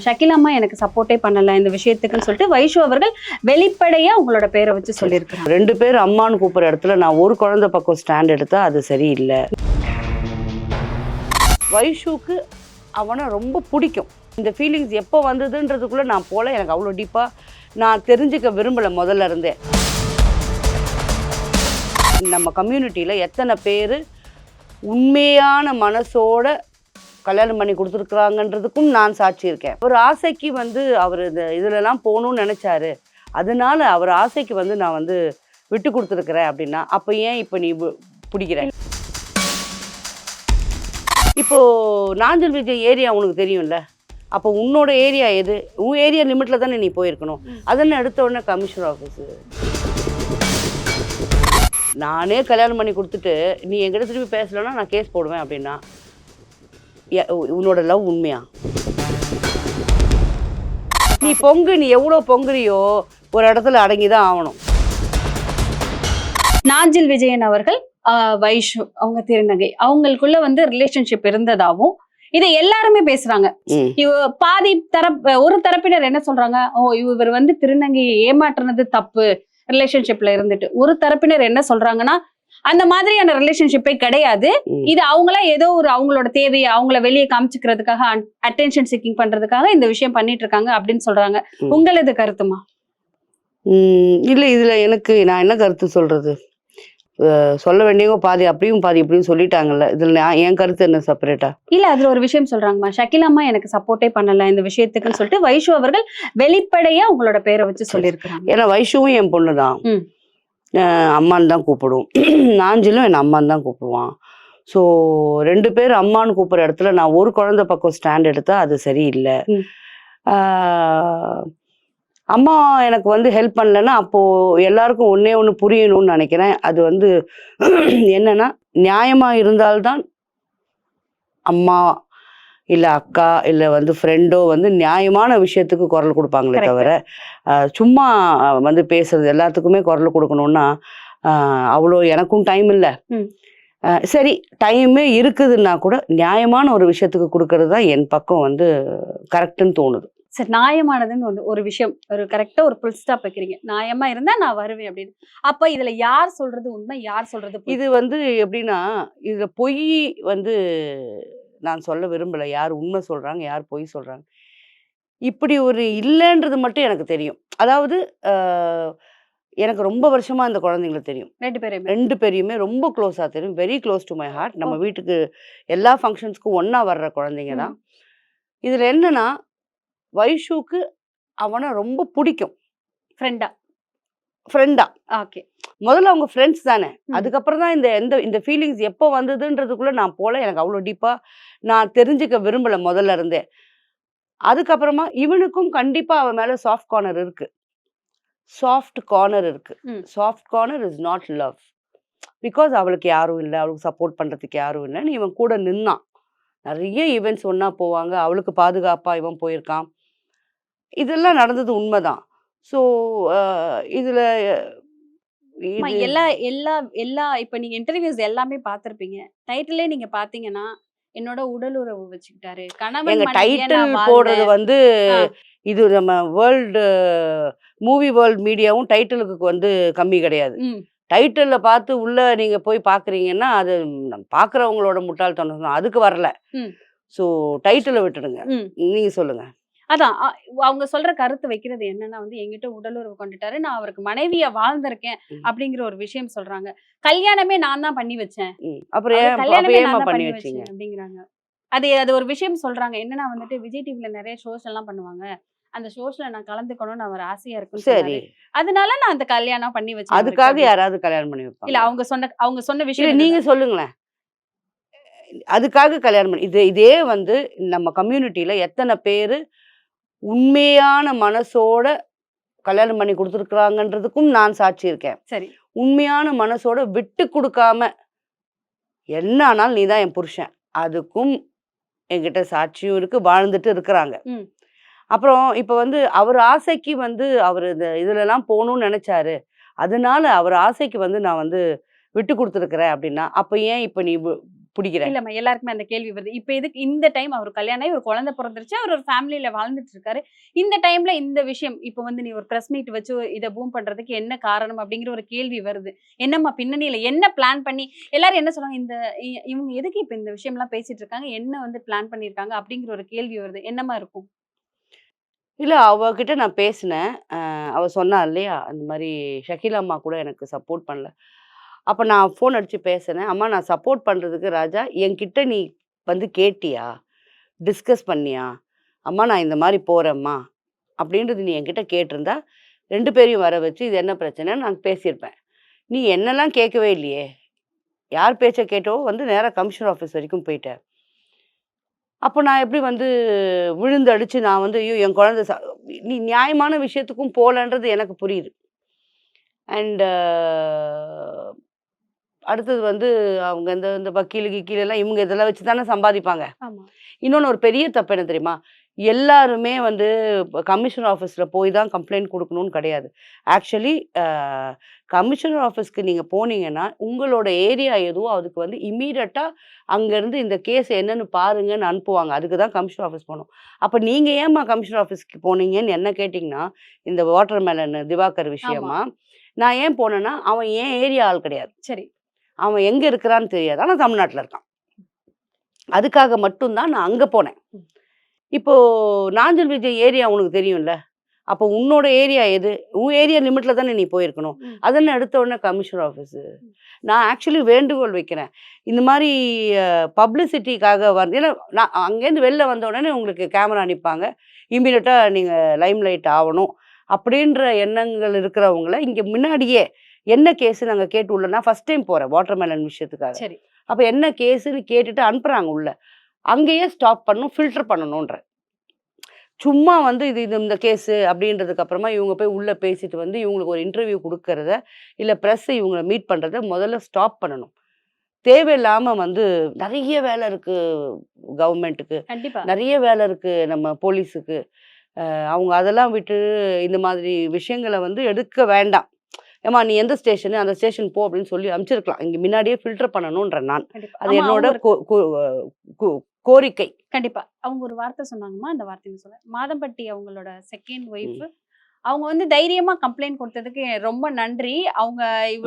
ஷகில் அம்மா எனக்கு சப்போர்ட்டே பண்ணல இந்த விஷயத்துக்குன்னு சொல்லிட்டு வைஷு அவர்கள் வெளிப்படையா உங்களோட பேரை வச்சு சொல்லியிருக்காங்க. 2 பேர் அம்மான்னு கூப்பிடுற இடத்துல நான் ஒரு குழந்தை பக்கம் ஸ்டாண்ட் எடுத்தா அது சரியில்லை. வைஷுக்கு அவனை ரொம்ப பிடிக்கும். இந்த ஃபீலிங்ஸ் எப்போ வந்ததுன்றதுக்குள்ளே நான் போல, எனக்கு அவ்வளோ டீப்பாக நான் தெரிஞ்சுக்க விரும்பலை முதல்ல இருந்தே. நம்ம கம்யூனிட்டியில் எத்தனை பேர் உண்மையான மனசோட கல்யாணம் பண்ணி கொடுத்துருக்குறாங்கன்றதுக்கும் நான் சாட்சி இருக்கேன். ஒரு ஆசைக்கு அவர் இதிலெல்லாம் போகணும்னு நினச்சாரு, அதனால அவர் ஆசைக்கு நான் விட்டு கொடுத்துருக்குறேன் அப்படின்னா, அப்போ ஏன் இப்போ நீ பிடிக்கிற? இப்போது நாஞ்சல் விஜய் ஏரியா உனக்கு தெரியும்ல, அப்போ உன்னோட ஏரியா எது? உன் ஏரியா லிமிட்டில் தானே நீ போயிருக்கணும். அதென்ன எடுத்த உடனே கமிஷனர் ஆஃபீஸு நானே கல்யாணம் பண்ணி கொடுத்துட்டு நீ என்கிட்ட திருப்பி பேசலைன்னா நான் கேஸ் போடுவேன் அப்படின்னா உன்னோட லவ் உண்மையா? நீ நீ எவ்வளோ பொங்குறியோ ஒரு இடத்துல அடங்கி தான் ஆகணும். நாஞ்சில் விஜயன் அவர்கள் வைஷு அவங்க திருநங்கை அவங்களுக்குள்ள ரிலேஷன்ஷிப் இருந்ததாவும் இதை எல்லாருமே பேசுறாங்க. பாதி ஒரு தரப்பினர் என்ன சொல்றாங்க, இவர் திருநங்கையை ஏமாற்றுனது தப்பு ரிலேஷன்ஷிப்ல இருந்துட்டு. ஒரு தரப்பினர் என்ன சொல்றாங்கன்னா, அந்த மாதிரியான ரிலேஷன்ஷிப்பே கிடையாது, இது அவங்களா ஏதோ அவங்களோட தேவையை அவங்கள வெளியே காமிச்சுக்கிறதுக்காக அட்டென்ஷன் சீக்கிங் பண்றதுக்காக இந்த விஷயம் பண்ணிட்டு இருக்காங்க அப்படின்னு சொல்றாங்க. உங்களது கருத்துமா? இல்ல, இதுல நான் என்ன கருத்து சொல்றது, சொல்ல வேண்டியவங்க பாதி அப்படியும் பாதி இப்படியும் சொல்லிட்டாங்கல்ல, இதுல என் கருத்து என்ன செப்பரேட்டா? இல்ல, அதுல ஒரு விஷயம் சொல்றாங்கம்மா, ஷகில் அம்மா எனக்கு சப்போர்ட்டே பண்ணல இந்த விஷயத்துக்குன்னு சொல்லிட்டு வைஷு அவர்கள் வெளிப்படையா உங்களோட பேரை வச்சு சொல்லியிருக்காங்க. ஏன்னா வைஷுவும் என் பொண்ணுதான், அம்மான்னு தான் கூப்பிடும். நாஞ்சிலும் என் அம்மான்னு தான் கூப்பிடுவான். ஸோ 2 பேர் அம்மான்னு கூப்பிடுற இடத்துல நான் ஒரு குழந்தை பக்கம் ஸ்டாண்ட் எடுத்தா அது சரியில்லை. அம்மா எனக்கு ஹெல்ப் பண்ணலன்னா அப்போது எல்லாருக்கும் ஒன்று புரியணும்னு நினைக்கிறேன். அது என்னன்னா, நியாயமாக இருந்தால்தான் அம்மா இல்லை அக்கா இல்லை ஃப்ரெண்டோ நியாயமான விஷயத்துக்கு குரல் கொடுப்பாங்களே தவிர, சும்மா பேசுறது எல்லாத்துக்குமே குரல் கொடுக்கணும்னா அவ்வளோ எனக்கும் டைம் இல்லை. சரி, டைமே இருக்குதுன்னா கூட நியாயமான ஒரு விஷயத்துக்கு கொடுக்கறது தான் என் பக்கம் கரெக்டுன்னு தோணுது. சரி, நியாயமானதுன்னு ஒரு விஷயம், ஒரு கரெக்டா ஒரு புல் ஸ்டாப் வைக்கிறீங்க, நியாயமா இருந்தா நான் வருவேன் அப்படின்னு. அப்ப இதுல யார் சொல்றது உண்மை, யார் சொல்றது? இது எப்படின்னா, இதுல பொய் நான் சொல்ல விரும்பல, யார் உண்மை சொல்றாங்க யார் பொய் சொல்றாங்க இப்படி ஒரு இல்லைன்றது மட்டும் எனக்கு தெரியும். அதாவது எனக்கு ரொம்ப வருஷமா அந்த குழந்தைங்களை தெரியும், 2 பேரையுமே ரொம்ப க்ளோஸா தெரியும், very close to my heart. நம்ம வீட்டுக்கு எல்லா ஃபங்க்ஷன்ஸ்க்கும் ஒன்னா வர்ற குழந்தைங்க தான். இதுல என்னன்னா, வைஷுக்கு அவனை ரொம்ப பிடிக்கும். ஃப்ரெண்டா ஓகே, முதல்ல அவங்க ஃப்ரெண்ட்ஸ் தானே. அதுக்கப்புறம் தான் இந்த ஃபீலிங்ஸ் எப்போ வந்ததுன்றதுக்குள்ள நான் போல, எனக்கு அவ்வளோ டீப்பா நான் தெரிஞ்சுக்க விரும்பலை முதல்ல இருந்தே. அதுக்கப்புறமா இவனுக்கும் கண்டிப்பா அவன் மேல சாஃப்ட் கார்னர் இருக்கு. Soft corner is not love. Because அவளுக்கு யாரும் இல்லை, அவளுக்கு சப்போர்ட் பண்றதுக்கு யாரும் இல்லைன்னு இவன் கூட நின்னான். நிறைய ஈவெண்ட்ஸ் ஒன்னா போவாங்க, அவளுக்கு பாதுகாப்பா இவன் போயிருக்கான். இதெல்லாம் நடந்தது உண்மைதான். ஸோ இதுல எல்லா எல்லா எல்லா இப்ப நீங்க இன்டர்வியூஸ் எல்லாமே பார்த்திருப்பீங்க. டைட்டிலே நீங்க பாத்தீங்கன்னா, என்னோட உடல் உறவு வச்சுக்கிட்டாரு, கணவன் டைட்டில் போடுறது இது நம்ம மூவி வேர்ல்ட் மீடியாவும் டைட்டிலுக்கு கம்மி கிடையாது. டைட்டில்ல பார்த்து உள்ள நீங்க போய் பாக்குறீங்கன்னா அது பாக்குறவங்களோட முட்டாள்தனம் தான், அதுக்கு வரல. ஸோ டைட்டிலை விட்டுடுங்க, நீங்க சொல்லுங்க. அதான் அவங்க சொல்ற கருத்து வைக்கிறது என்னன்னா, என்கிட்ட உடலுறவு கொண்டுட்டாரு, நான் அவருக்கு மனைவியா வாழ்ந்திருக்கேன் அப்படிங்கிற ஒரு விஷயம் சொல்றாங்க. கல்யாணமே நான் தான் பண்ணி வச்சேன், அப்புறம் கல்யாணமே நான் தான் பண்ணி வச்சேன் அப்படிங்கிறாங்க. அது ஒரு விஷயம் சொல்றாங்க. என்னன்னா விஜய் டிவில நிறைய ஷோஸ் எல்லாம் பண்ணுவாங்க, அந்த ஷோஸ்ல நான் கலந்துக்கணும்னு அவர் ஆசையா இருக்கும், சரி அதனால நான் அந்த கல்யாணம் பண்ணி வச்சேன். அதுக்காக யாராவது கல்யாணம் பண்ணி வைப்பாங்க? இல்ல, அவங்க சொன்ன விஷயம் நீங்க சொல்லுங்களேன். அதுக்காக கல்யாணம் பண்ணி இதே நம்ம கம்யூனிட்டியில எத்தனை பேர் உண்மையான மனசோட கல்யாணம் பண்ணி கொடுத்துருக்குறாங்கன்றதுக்கும் நான் சாட்சி இருக்கேன். சரி, உண்மையான மனசோட விட்டு கொடுக்காம என்ன ஆனாலும் நீ தான் என் புருஷன், அதுக்கும் என்கிட்ட சாட்சியும் இருக்கு, வாழ்ந்துட்டு இருக்கிறாங்க. அப்புறம் இப்ப அவர் ஆசைக்கு அவர் இதுலலாம் போகணும்னு நினைச்சாரு, அதனால அவர் ஆசைக்கு நான் விட்டு கொடுத்துருக்குறேன் அப்படின்னா, அப்போ ஏன் இப்போ நீ பிடிக்கிறேன். இல்லம்மா எல்லாருக்குமே அந்த கேள்வி வருது. இப்ப எதுக்கு இந்த டைம் அவர் கல்யாணம் ஆகி ஒரு குழந்தை பிறந்துருச்சு. அவர் ஒரு ஃபேமிலில வாழ்ந்துட்டு இருக்காரு. இந்த டைம்ல இந்த விஷயம் இப்ப வந்து நீ ஒரு பிரஸ் மீட் வச்சு இத பூம் பண்றதுக்கு என்ன காரணம் அப்படிங்கிற ஒரு கேள்வி வருது. என்னம்மா பின்னணியில என்ன பிளான் பண்ணி எல்லாரும் என்ன சொல்றாங்க? இந்த இவங்க எதுக்கு இப்ப இந்த விஷயம்லாம் பேசிட்டு இருக்காங்க? என்ன வந்து பிளான் பண்ணியிருக்காங்க? அப்படிங்கிற ஒரு கேள்வி வருது. என்னம்மா இருக்கும்? இல்ல அவகிட்ட நான் பேசினேன். அவ சொன்னா இல்லையா, அந்த மாரி ஷக்கீலா அம்மா கூட எனக்கு சப்போர்ட் பண்ணல. அப்ப நான் ஃபோன் அடிச்சு பேசினேன். அம்மா நான் சப்போர்ட் பண்றதுக்கு ராஜா, என்கிட்ட நீ வந்து கேட்டியா? டிஸ்கஸ் பண்ணியா? அம்மா நான் இந்த மாரி போறேன்ம்மா. அப்படின்றது நீ என்கிட்ட கேட்டிருந்தா, 2 பேரையும் வர வச்சு இது என்ன பிரச்சனைன்னு நான் பேசியிருப்பேன். நீ என்னலாம் கேட்கவே இல்லையே! யார் பேச்ச கேட்டோ வந்து நேரா கமிஷனர் ஆஃபீஸ் வரைக்கும் போயிட்ட. அப்போ நான் எப்படி வந்து விழுந்து அடிச்சு நான் வந்து ஐயோ! என் குழந்தை நீ நியாயமான விஷயத்துக்கும் போலன்றது எனக்கு புரியுது. அண்ட் அடுத்தது வந்து அவங்க இந்த இந்த வக்கீலு, கிக்கீலெல்லாம் இவங்க இதெல்லாம் வச்சு தானே சம்பாதிப்பாங்க. ஆமா. இன்னொன்னு ஒரு பெரிய தப்பு என்ன தெரியுமா? எல்லாருமே வந்து கமிஷனர் ஆஃபீஸ்ல போய் தான் கம்ப்ளைண்ட் குடுக்கணும்னு கிடையாது. ஆக்சுவலி கமிஷனர் ஆஃபீஸ்க்கு நீங்க போனீங்கன்னா, உங்களோட ஏரியா எதுவோ அதுக்கு வந்து இம்மீடியட்டா அங்கருந்து இந்த கேஸ் என்னன்னு பாருங்கன்னு அனுப்புவாங்க. அதுக்கு தான் கமிஷனர் ஆஃபீஸ் போணும். அப்ப நீங்க ஏம்மா கமிஷனர் ஆஃபீஸ்க்கு போனீங்கன்னு என்ன கேட்டீங்கன்னா, இந்த வாட்டர் மெலன் திவாகர் ஆமா. விஷயமா, நான் ஏன் போனேன்னா, அவன் என் ஏரியா ஆள் கிடையாது. சரி. அவன் எங்க இருக்கிறான்னு தெரியாது. ஆனா தமிழ்நாட்டுல இருக்கான். அதுக்காக மட்டும் தான் நான் அங்க போனேன். ம். இப்போ நாஞ்சில் விஜய் ஏரியா உனக்கு தெரியும்ல. அப்போ உன்னோட ஏரியா எது? உன் ஏரியா லிமிட்ல தானே நீ போயிருக்கணும். ம். அதென்ன எடுத்த உடனே கமிஷனர் ஆஃபீஸு. நான் ஆக்சுவலி வேண்டுகோள் வைக்கிறேன். இந்த மாரி பப்ளிசிட்டிக்காக வந்து ஏன்னா நான் அங்கேருந்து வெளில வந்த உடனே உங்களுக்கு கேமரா நிப்பாங்க. இம்மீடியட்டா நீங்க லைம் லைட் ஆவணும். அப்படின்ற எண்ணங்கள் இருக்கிறவங்கள இங்க முன்னாடியே என்ன கேஸ் நாங்க கேட்டு உள்ள நான் ஃபர்ஸ்ட் டைம் போறேன் வாட்டர் மெலன் விஷயத்துக்காக. சரி. அப்ப என்ன கேஸ்ன்னு கேட்டுட்டு அனுப்புறாங்க உள்ள. அங்கேயே ஸ்டாப் பண்ணணும், ஃபில்டர் பண்ணணுன்றேன். சும்மா வந்து இது இது இந்த கேஸு அப்படின்றதுக்கு அப்புறமா இவங்க போய் உள்ள பேசிட்டு வந்து இவங்களுக்கு ஒரு இன்டர்வியூ குடுக்கறத, இல்ல பிரஸ் இவங்கள மீட் பண்றத முதல்ல ஸ்டாப் பண்ணணும். தேவையில்லாம வந்து நெறைய வேலை இருக்கு கவர்மெண்ட்டுக்கு. கண்டிப்பா. நெறைய வேலை இருக்கு நம்ம போலீஸுக்கு. அவங்க அதெல்லாம் விட்டு இந்த மாதிரி விஷயங்கள வந்து எடுக்க வேண்டாம். ஏம்மா நீ எந்த ஸ்டேஷனு அந்த ஸ்டேஷன் போ அப்படின்னு சொல்லி அனுப்பிச்சிருக்கலாம். இங்க முன்னாடியே ஃபில்டர் பண்ணணுன்றேன் நான். கண்டிப்பா. அது ஆமா. என்னோட அவங்க ஒரு கோ கோ கோ கோரிக்கை. கண்டிப்பா. அவங்க ஒரு வார்த்தை சொன்னாங்கம்மா. அந்த வார்த்தைய நான் சொல்றேன். மாதம்பட்டி அவங்களோட 2nd ஒய்ஃப். ம். அவங்க வந்து தைரியமா கம்ப்ளைண்ட் குடுத்ததுக்கு ரொம்ப நன்றி. அவங்க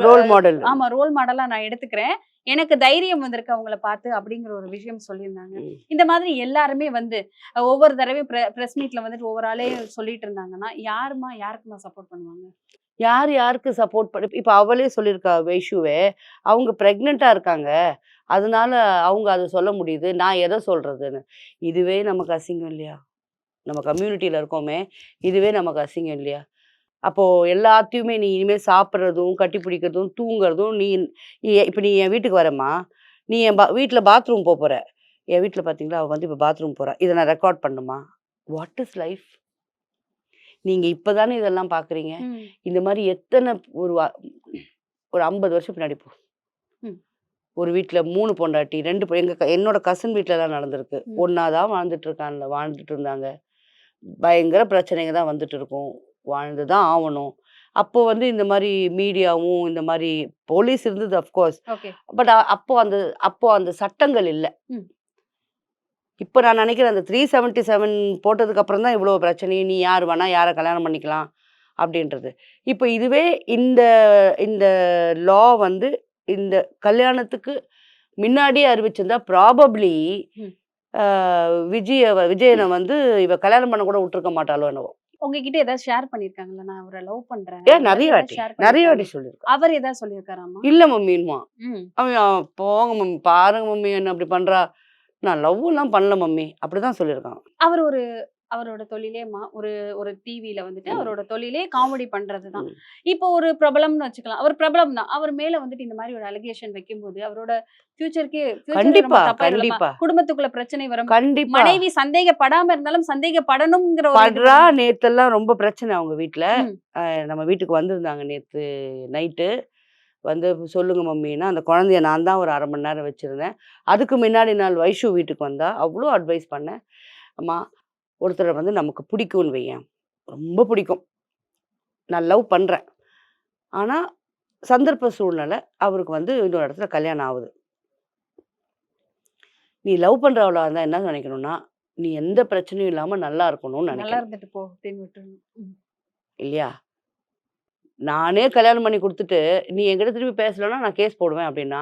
ரோல் மாடல். ஆமா ரோல் மாடலா நான் எடுத்துக்கிறேன். எனக்கு தைரியம் வந்திருக்கு அவங்கள பார்த்து அப்படிங்கிற ஒரு விஷயம் சொல்லியிருந்தாங்க. ம். இந்த மாதிரி எல்லாருமே வந்து ஒவ்வொரு தடவையும் பிரஸ் மீட்ல வந்துட்டு ஒவ்வொரு ஆளே சொல்லிட்டு இருந்தாங்கன்னா, யாருக்குமா சப்போர்ட் பண்ணுவாங்க? யார் யாருக்கு சப்போர்ட் பண்ணி இப்ப அவளே சொல்லியிருக்கா வைஷுவே, அவங்க பிரெக்னன்ட்டா இருக்காங்க. அதனால அவங்க அத சொல்ல முடியுது. நான் எத சொல்றதுன்னு. இதுவே நமக்கு அசிங்கம் இல்லையா? நம்ம கம்யூனிட்டில இருக்கோமே, இதுவே நமக்கு அசிங்கம் இல்லையா? அப்போ எல்லாத்தையுமே நீ இனிமே சாப்பிடுறதும், கட்டி பிடிக்கிறதும், தூங்குறதும் இப்ப நீ என் வீட்டுக்கு வரேம்மா, நீ என் வீட்ல பாத்ரூம் போற. என் வீட்ல பார்த்தீங்களா, அவ வந்து இப்ப பாத்ரூம் போறா. இத நான் ரெக்கார்ட் பண்ணணுமா? What is life? நீங்க இப்ப தானே இதெல்லாம் பார்க்குறீங்க. ம். இந்த மாரி எத்தன ஒரு ஒரு 50 வருஷம் பின்னாடி போ. ம். ஒரு வீட்ல 3 பொண்டாட்டி, 2 என்னோட கசின் வீட்லலாம் நடந்திருக்கு. ம். ஒண்ணா தான் வாழ்ந்துட்டு இருந்தாங்க. பயங்கர பிரச்சனைங்க தான் வந்துட்டு இருக்கும். வாழ்ந்து தான் ஆவணும். அப்போ வந்து இந்த மாரி மீடியாவும், இந்த மாரி போலீஸ் இருந்தது அஃப்கோர்ஸ். ஓகே. பட் அப்போ அந்த சட்டங்கள் இல்ல. ம். இப்ப நான் நினைக்கிறேன் அந்த 377 போட்டதுக்கு அப்புறம் தான் இவ்வளோ பிரச்சனையும். நீ யார் வேணா யார கல்யாணம் பண்ணிக்கலாம் அப்படின்றது. இப்ப இதுவே இந்த இந்த லா வந்து இந்த கல்யாணத்துக்கு முன்னாடியே அறிவிச்சிருந்தா ப்ராபப்ளி ம். அ விஜயன வந்து இவ கல்யாணம் பண்ண கூட விட்டுருக்க மாட்டாளோ என்னவோ! உங்ககிட்ட ஏதாவது ஷேர் பண்ணியிருக்காங்களா? நான் அவர லவ் பண்றேன். நெறைய வாட்டி ஷேர் நெறைய வாட்டி பண்ணியிருக்காங்க. சொல்லியிருக்கா. அவர் ஏதாவது சொல்லியிருக்காராமா? இல்ல மம்மின்னுவான். ம். அவன் போங்க மம்மி, பாருங்க மம்மி என்ன அப்படி பண்றா. நான் லவ்லாம் பண்ணல மம்மி. அப்படிதான் சொல்லியிருக்கான். அவர் அவரோட தொழிலேம்மா ஒரு டிவில வந்துட்டு ம். அவரோட தொழிலே காமெடி பண்றதுதான். ம். இப்போ ஒரு பிரபலம்னு வச்சுக்கலாம். அவர் பிரபலம் தான். அவர் மேல வந்துட்டு இந்த மாதிரி ஒரு அலிகேஷன் வைக்கும்போது, அவரோட ஃபியூச்சர் ரொம்ப கண்டிப்பா, தப்பாயிடும்லம்மா. கண்டிப்பா, குடும்பத்துக்குள்ள பிரச்சனை வரும். கண்டிப்பா. மனைவி சந்தேகப்படாம இருந்தாலும் சந்தேகப்படணும்ங்கிற ஒரு இது படுறா நேத்தெல்லாம் ரொம்ப பிரச்சனை அவங்க வீட்ல. ம். நம்ம வீட்டுக்கு வந்திருந்தாங்க நேத்து நைட்டு. வந்து சொல்லுங்க மம்மின்னா, அந்த குழந்தைய நான் தான் ஒரு 1/2 மணி நேரம் வச்சிருந்தேன். அதுக்கு முன்னாடி நாள் வைஷு வீட்டுக்கு வந்தா. அவ்ளோ அட்வைஸ் பண்ணேன். அம்மா ஒருத்தர வந்து நமக்கு பிடிக்கும்னு வையேன். ரொம்ப பிடிக்கும். நான் லவ் பண்றேன். ஆனா, சந்தர்ப்ப சூழ்நிலை அவருக்கு வந்து இன்னொரு இடத்துல கல்யாணம் ஆவுது. நீ லவ் பண்றவளா இருந்தா என்ன நினைக்கணும்னா, நீ எந்த பிரச்சனையும் இல்லாம நல்லா இருக்கணும்னு நல்லா நினைக்கணும். இருந்துட்டு போ அப்படின்னு விட்டுறணும். இல்லையா? நானே கல்யாணம் பண்ணி குடுத்துட்டு, நீ என்கிட்ட திருப்பி பேசலன்னா நான் கேஸ் போடுவேன் அப்படின்னா,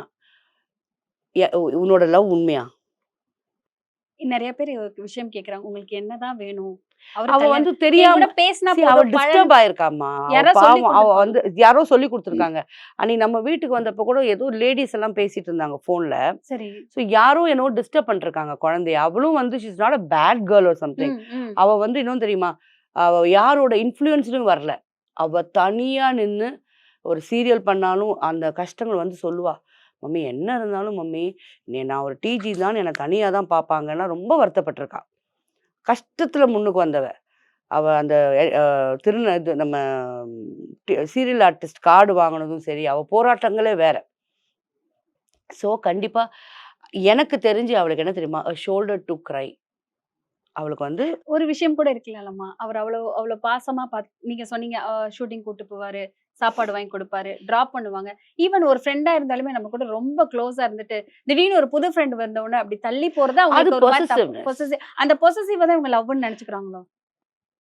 உன்னோட லவ் உண்மையா? நெறைய பேர் ஒரு விஷயம் கேக்குறாங்க. உங்களுக்கு என்னதான் வேணும்? அவரு அவ கல்யாணம் வந்து என் தெரியாம கூட பேசினா அவ போதும் டிஸ்டர்ப் ஆயிருக்காம்மா. அவ யாரோ சொல்லி பாவம். அவ குடுத்துருப்பாங்க. வந்து யாரோ சொல்லிக் குடுத்துருக்காங்க. அன்னைக்கு நம்ம வீட்டுக்கு வந்தப்போ கூட ஏதோ லேடீஸ் எல்லாம் பேசிட்டு இருந்தாங்க ஃபோன்ல. சரி. ஸோ யாரோ என்னவோ டிஸ்டர்ப் பண்ணிருக்காங்க குழந்தைய. அவளும் வந்து she is not a bad girl or something. ம், ம். அவ வந்து இன்னும் தெரியுமா? அவ யாரோட இன்ஃப்ளூயன்ஸ்லயும் வரல. அவ தனியா நின்னு ஒரு சீரியல் பண்ணாலும் அந்த கஷ்டங்கள் வந்து சொல்லுவா. மம்மி என்ன இருந்தாலும் மம்மி, நான் ஒரு டிஜி தான் என்ன தனியா தான் பார்ப்பாங்கன்னா ரொம்ப வருத்தப்பட்டுருக்கா. கஷ்டத்துல முன்னுக்கு வந்தவ. அவ அந்த இது நம்ம சீரியல் ஆர்டிஸ்ட் கார்டு வாங்குனதும் சரி, அவ போராட்டங்களே வேற. ஸோ கண்டிப்பா எனக்கு தெரிஞ்சு அவளுக்கு என்ன தெரியுமா? "எ ஷோல்டர் டூ கிரை." அவளுக்கு வந்து ஒரு விஷயம் கூட இருக்குல்லம்மா. அவர் அவ்வளோ அவ்வளோ பாசமா நீங்க சொன்னீங்க ஷூட்டிங் கூட்டு போவாரு, சாப்பாடு வாங்கி குடுப்பாரு, டிராப் பண்ணுவாங்க. ஈவன் ஒரு ஃப்ரெண்டா இருந்தாலுமே நம்ம கூட ரொம்ப க்ளோஸா இருந்துட்டு, திடீர்னு ஒரு புது ஃப்ரெண்ட் வந்தவுடனே அப்படி தள்ளி போறது அது அவங்களுக்கு ஒரு மாரி பொசசிவ்னஸ். அந்த பொசசிவ தான் இவங்க லவ்வுன்னு நெனச்சுக்கிறாங்களோ?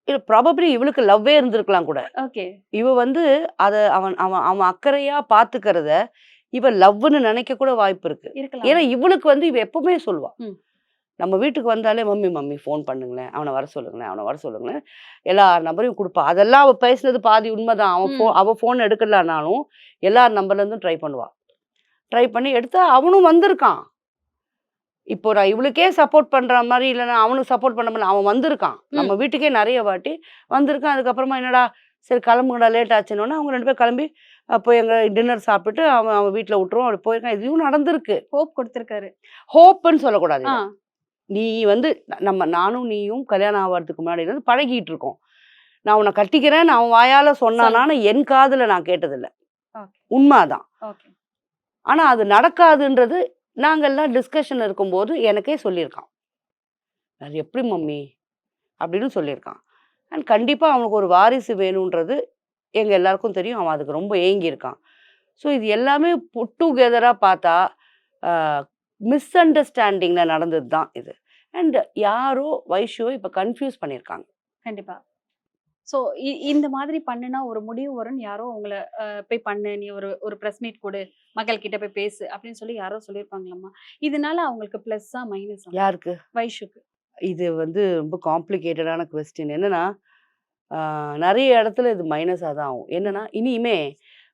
இல்ல ப்ராபப்ளி இவளுக்கு லவ்வே இருந்திருக்கலாம் கூட. ஓகே. இவ வந்து அத அவன் அவன் அவன் அக்கறையா பார்த்துக்கிறத, இவ லவ்வுன்னு நெனைக்க கூட வாய்ப்பு இருக்கு. இருக்கலாம். ஏன்னா இவளுக்கு வந்து இவ எப்பவுமே சொல்லுவா. ம். நம்ம வீட்டுக்கு வந்தாலே, "மம்மி மம்மி ஃபோன் பண்ணுங்களேன். அவன வர சொல்லுங்களேன், அவன வர சொல்லுங்களேன்." எல்லார் நம்பரையும் குடுப்பா. அதெல்லாம் அவ பேசினது பாதி உண்மதான். ம். அவ ஃபோன் எடுக்கலனாலும், எல்லார் நம்பர்லேருந்தும் ட்ரை பண்ணுவா. ட்ரை பண்ணி எடுத்தா அவனும் வந்திருக்கான். இப்போ நான் இவளுக்கே சப்போர்ட் பண்ற மாரி இல்லன்னா, அவனுக்கு சப்போர்ட் பண்ண மாரி அவன் வந்திருக்கான். நம்ம ம். வீட்டுக்கே நெறைய வாட்டி வந்திருக்கான். அதுக்கப்புறமா என்னடா, சரி கிளம்புங்கடா லேட் ஆச்சுன்னோனே, அவங்க 2 பேரும் கிளம்பி போய் அங்க டின்னர் சாப்பிட்டுட்டு அவன் அவன் வீட்ல விட்டுருவோம். அப்படி போயிருக்கான். இதுவும் நடந்திருக்கு. ஹோப் குடுத்திருக்காரு. ஹோப்புன்னு சொல்லக்கூடாது ஆ. இத. நீ வந்து நானும் நீயும் கல்யாணம் ஆவறதுக்கு முன்னாடி இருந்து பழகிட்டு இருக்கோம். நான் உன்ன கட்டிக்கிறேன்னு அவன் வாயால சொன்னானான்னு என் காதுல நான் கேட்டதில்ல. ஓகே. உண்ம அதான். ஓகே. ஆனா அது நடக்காதுன்றது நாங்கெல்லாம் டிஸ்கஷன் இருக்கும்போது எனக்கே சொல்லியிருக்கான். "அது எப்படி மம்மி?" அப்படின்னு சொல்லியிருக்கான். அண்ட் கண்டிப்பா அவனுக்கு ஒரு வாரிசு வேணுன்றது எங்க எல்லாருக்கும் தெரியும். அவன் அதுக்கு ரொம்ப ஏங்கியிருக்கான். ஸோ இது எல்லாமே புட் டுகெதரா பார்த்தா, அ மிஸ் அண்டர்ஸ்டாண்டிங்ல நடந்தது தான் இது. அண்ட் யாரோ வைஷுவ இப்ப கன்ஃப்யூஸ் பண்ணியிருக்காங்க. கண்டிப்பா. சோ இந்த மாதிரி பண்ணுனா ஒரு முடிவு வரும்னு யாரோ உங்கள போய் பண்ணு. நீ ஒரு ஒரு பிரஸ் மீட் குடு. மக்கள் கிட்ட போய் பேசு அப்படின்னு சொல்லி யாரோ சொல்லியிருப்பாங்களாம்மா. இதனால அவங்களுக்கு பிளஸ்ஸா, மைனஸா? யாருக்கு? வைஷுக்கு. இது வந்து ரொம்ப காம்ப்ளிகேட்டடான கொஸ்டின். என்னன்னா, ஆ நெறைய இடத்துல இது மைனஸா தான் ஆகும். என்னன்னா, இனிமே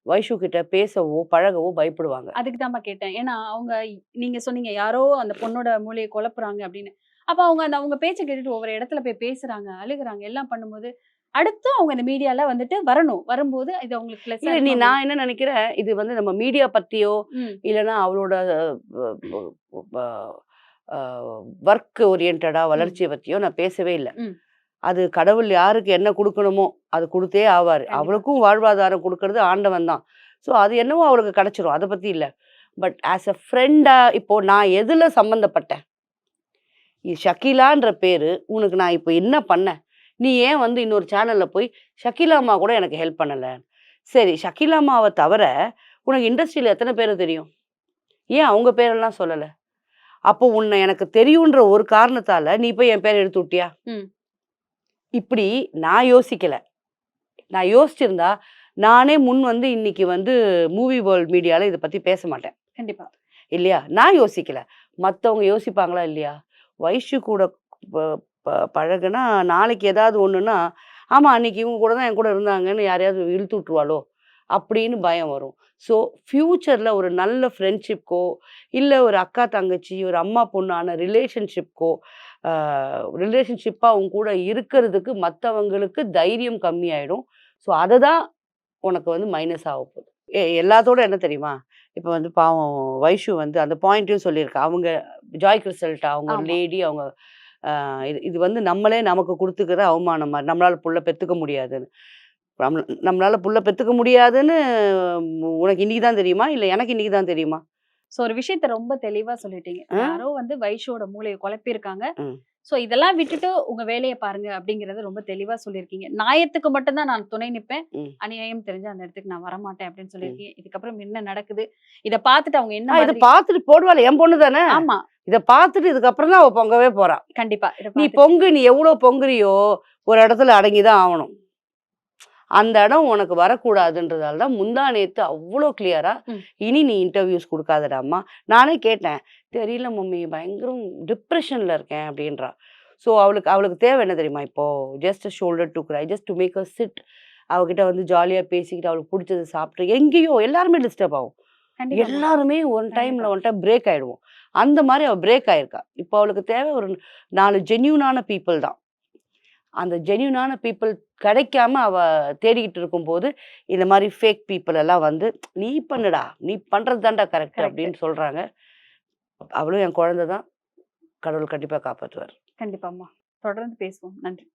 வைஷு கிட்ட பேசவோ, பழகவோ பயப்படுவாங்க. அதுக்கு தாம்மா கேட்டேன். ஏன்னா அவங்க நீங்க சொன்னீங்க யாரோ அந்த பொண்ணோட மூளைய குழப்புறாங்க அப்படின்னு. அப்ப அவங்க அவங்க பேச்ச கேட்டுட்டு ஒவ்வொரு இடத்துல போய் பேசுறாங்க, அழுகுறாங்க, எல்லாம் பண்ணும்போது, அடுத்து அவங்க இந்த மீடியால வந்துட்டு வரணும். வரும்போது இது அவங்களுக்கு பிளஸ்ஸா இல்ல இருக்குமா? நான் என்ன நெனைக்கிறேன், இது வந்து நம்ம மீடியா பத்தியோ, ம். இல்லன்னா அவளோட வ வ வ அ வொர்க் ஓரியன்டடா ம். வளர்ச்சிய பத்தியோ நான் பேசவே இல்ல. ம். அது கடவுள் யாருக்கு என்ன குடுக்கணுமோ, அது குடுத்தே ஆவாரு. கண்டிப்பா. அவளுக்கும் வாழ்வாதாரம் குடுக்கறது ஆண்டவன் தான். ஸோ அது என்னவோ அவளுக்கு கிடைச்சிரும். அத பத்தி இல்ல. பட் ஆஸ் அ ஃப்ரெண்டா இப்போ நான் எதுல சம்மந்தப்பட்டேன்? ஷக்கீலான்ற பேரு, உனக்கு நான் இப்போ என்ன பண்ணேன்? நீ ஏன் வந்து இன்னொரு சேனல்ல போய் ஷக்கீலா அம்மா கூட எனக்கு ஹெல்ப் பண்ணல. சரி ஷக்கீலா அம்மாவ தவிர, உனக்கு இண்டஸ்ட்ரியில எத்தன பேர தெரியும்? ஏன் அவங்க பேரெல்லாம் சொல்லல? அப்போ உன்ன எனக்கு தெரியுன்ற ஒரு காரணத்தால, நீ போய் என் பேர எடுத்து விட்டியா? ம். இப்படி நான் யோசிக்கல. நான் யோசிச்சிருந்தா, நானே முன் வந்து இன்னைக்கு வந்து மூவி வேர்ல்ட் மீடியால இத பத்தி பேச மாட்டேன். கண்டிப்பா. இல்லையா? நான் யோசிக்கல. மத்தவங்க யோசிப்பாங்களா இல்லையா? வைஷு கூட ப ப பழகுனா, நாளைக்கு ஏதாவது ஒண்ணுன்னா, ஆமா அன்னைக்கு இவங்க கூட தான் என் கூட இருந்தாங்கன்னு யாரையாவது இழுத்து விட்டுருவாளோ! அப்படின்னு பயம் வரும். ஸோ ஃப்யூச்சர்ல ஒரு நல்ல ஃப்ரெண்ட்ஷிப்க்கோ, இல்ல ஒரு அக்கா, தங்கச்சி, ஒரு அம்மா, பொண்ணான ரிலேஷன்ஷிப்க்கோ, அ ரிலேஷன்ஷிப்பா அவங்க கூட இருக்கிறதுக்கு மத்தவங்களுக்கு தைரியம் கம்மியாயிடும். ஸோ அத தான் உனக்கு வந்து மைனஸ் ஆகப்போகுது. எல்லாத்தோட என்ன தெரியுமா? இப்ப வந்து பாவம் வைஷு வந்து அந்த பாயிண்ட்டையும் சொல்லியிருக்கா. அவங்க ஜாய் கிறிஸ்டல்ட்ட அவங்க ஒரு ஆமா. லேடி அவங்க இது இது வந்து நம்மளே நமக்கு குடுத்துக்கிற அவமானம் மாரி. நம்மளால புள்ள பெத்துக்க முடியாதுன்னு. நம்மளால புள்ள பெத்துக்க முடியாதுன்னு உனக்கு இன்னைக்கு தான் தெரியுமா? இல்ல எனக்கு இன்னைக்கு தான் தெரியுமா? சோ ஒரு விஷயத்த ரொம்ப தெளிவா சொல்லிட்டீங்க. அ, யாரோ வந்து வைஷுவோட மூளைய குழப்பியிருக்காங்க. ம். சோ இதெல்லாம் விட்டுட்டு உங்க வேலையை பாருங்க அப்படிங்கறத ரொம்ப தெளிவா சொல்லியிருக்கீங்க. நியாயத்துக்கு மட்டும்தான் நான் துணை நிப்பேன். ம். அநியாயம் தெரிஞ்ச அந்த இடத்துக்கு நான் வரமாட்டேன் அப்படின்னு சொல்லியிருக்கீங்க. இதுக்கப்புறம் என்ன நடக்குது? இத பார்த்துட்டு அவங்க என்ன இதை மாதிரி பார்த்துட்டு போடுவாள், என் பொண்ணு தானே. ஆமா, இதை பார்த்துட்டு இதுக்கப்புறம் தான் அவ பொங்கவே போறா. கண்டிப்பா. இத நீ பார்த்துட்டு பொங்கு, நீ எவ்வளவு பொங்குறியோ ஒரு இடத்துல அடங்கிதான் ஆகணும். அந்த இடம் உனக்கு வரக்கூடாதுன்றதால தான் முந்தா நேத்து அவ்வளோ கிளியரா ம். இனி நீ இன்டர்வியூஸ் கொடுக்காதடாம்மா. நானே கேட்டேன், தெரியல மம்மி, பயங்கரம் டிப்ரெஷன்ல இருக்கேன் அப்படின்றா. ஸோ அவளுக்கு அவளுக்கு தேவை என்ன தெரியுமா? இப்போ just shoulder to cry, just to make a sit. அவகிட்ட வந்து ஜாலியா பேசிக்கிட்டு அவளுக்கு பிடிச்சது சாப்பிட்டு எங்கேயோ எல்லாருமே டிஸ்டர்ப் ஆகும். கண்டிப்பா எல்லாருமே ஒன் டைம் பிரேக் ஆயிடுவோம். அந்த மாதிரி அவள் பிரேக் ஆயிருக்கா. இப்போ அவளுக்கு தேவை ஒரு 4 ஜென்யூனான பீப்புள் தான். அந்த ஜென்யூனான பீப்புள் கிடைக்காம அவ தேடிக்கிட்டு இருக்கும்போது இந்த மாதிரி ஃபேக் பீப்புள் எல்லாம் வந்து நீ பண்ணுடா, நீ பண்றது தான்டா கரெக்ட் Correct. அப்படின்னு சொல்றாங்க. அவளும் என் குழந்தை தான். கடவுள் கண்டிப்பா காப்பாற்றுவார். கண்டிப்பாம்மா. தொடர்ந்து பேசுவோம். நன்றி.